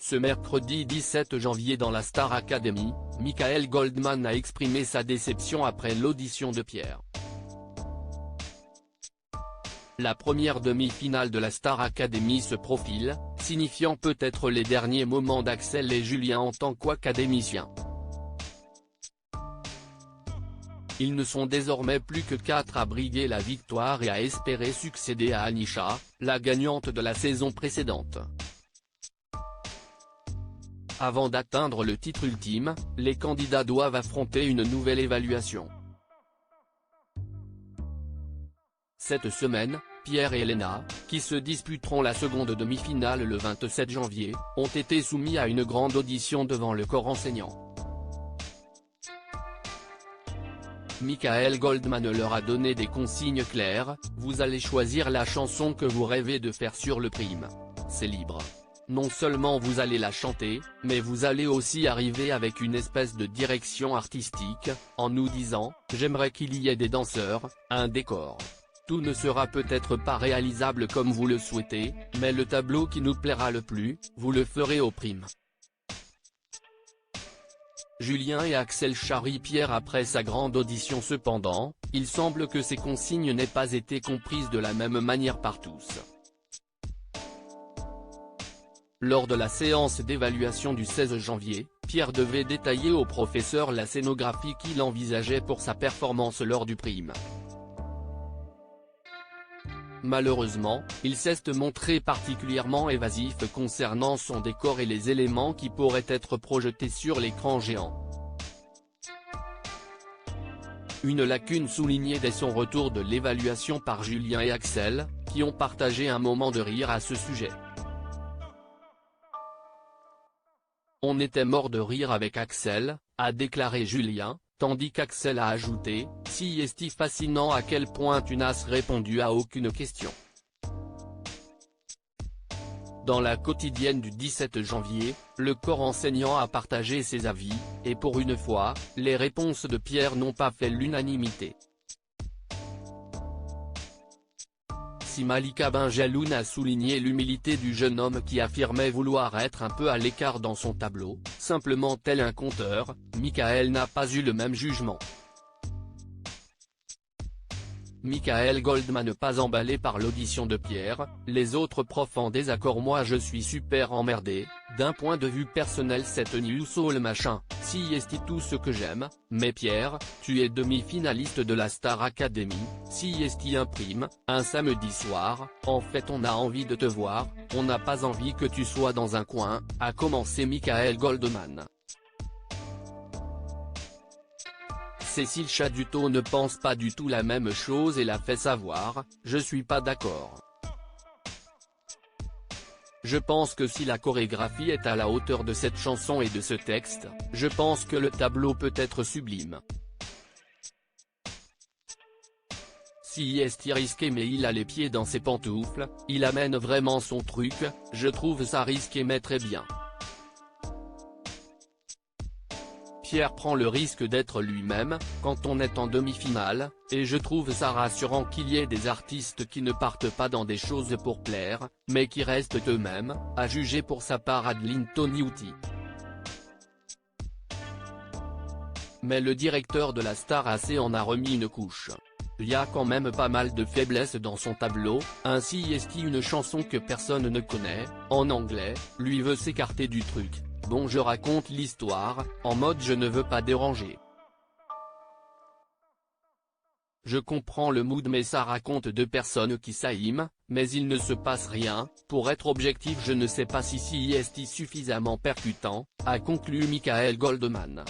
Ce mercredi 17 janvier dans la Star Academy, Michael Goldman a exprimé sa déception après l'audition de Pierre. La première demi-finale de la Star Academy se profile, signifiant peut-être les derniers moments d'Axel et Julien en tant qu'académiciens. Ils ne sont désormais plus que 4 à briguer la victoire et à espérer succéder à Anisha, la gagnante de la saison précédente. Avant d'atteindre le titre ultime, les candidats doivent affronter une nouvelle évaluation. Cette semaine, Pierre et Elena, qui se disputeront la seconde demi-finale le 27 janvier, ont été soumis à une grande audition devant le corps enseignant. Michael Goldman leur a donné des consignes claires: vous allez choisir la chanson que vous rêvez de faire sur le prime. C'est libre. Non seulement vous allez la chanter, mais vous allez aussi arriver avec une espèce de direction artistique, en nous disant « j'aimerais qu'il y ait des danseurs, un décor ». Tout ne sera peut-être pas réalisable comme vous le souhaitez, mais le tableau qui nous plaira le plus, vous le ferez au prime. Julien et Axel charrient Pierre après sa grande audition. Cependant, il semble que ces consignes n'aient pas été comprises de la même manière par tous. Lors de la séance d'évaluation du 16 janvier, Pierre devait détailler au professeur la scénographie qu'il envisageait pour sa performance lors du prime. Malheureusement, il s'est montré particulièrement évasif concernant son décor et les éléments qui pourraient être projetés sur l'écran géant. Une lacune soulignée dès son retour de l'évaluation par Julien et Axel, qui ont partagé un moment de rire à ce sujet. On était mort de rire avec Axel, a déclaré Julien, tandis qu'Axel a ajouté « si est fascinant à quel point tu n'as répondu à aucune question ». Dans la quotidienne du 17 janvier, le corps enseignant a partagé ses avis, et pour une fois, les réponses de Pierre n'ont pas fait l'unanimité. Si Malika Benjeloun a souligné l'humilité du jeune homme qui affirmait vouloir être un peu à l'écart dans son tableau, simplement tel un conteur, Michael n'a pas eu le même jugement. Michael Goldman pas emballé par l'audition de Pierre, les autres profs en désaccord. Moi je suis super emmerdé, d'un point de vue personnel cette new soul machin, si est tout ce que j'aime, mais Pierre, tu es demi-finaliste de la Star Academy, si est un prime, un samedi soir, en fait on a envie de te voir, on n'a pas envie que tu sois dans un coin, a commencé Michael Goldman. Cécile Chaduto ne pense pas du tout la même chose et l'a fait savoir, je suis pas d'accord. Je pense que si la chorégraphie est à la hauteur de cette chanson et de ce texte, je pense que le tableau peut être sublime. Si est risqué mais il a les pieds dans ses pantoufles, il amène vraiment son truc, je trouve ça risqué mais très bien. Pierre prend le risque d'être lui-même, quand on est en demi-finale, et je trouve ça rassurant qu'il y ait des artistes qui ne partent pas dans des choses pour plaire, mais qui restent eux-mêmes, a jugé pour sa part Adeline Toniutti. Mais le directeur de la Star AC en a remis une couche. Il y a quand même pas mal de faiblesses dans son tableau, ainsi est une chanson que personne ne connaît, en anglais, lui veut s'écarter du truc. Bon je raconte l'histoire, en mode je ne veux pas déranger. Je comprends le mood mais ça raconte 2 personnes qui s'aiment, mais il ne se passe rien, pour être objectif je ne sais pas si est suffisamment percutant, a conclu Michael Goldman.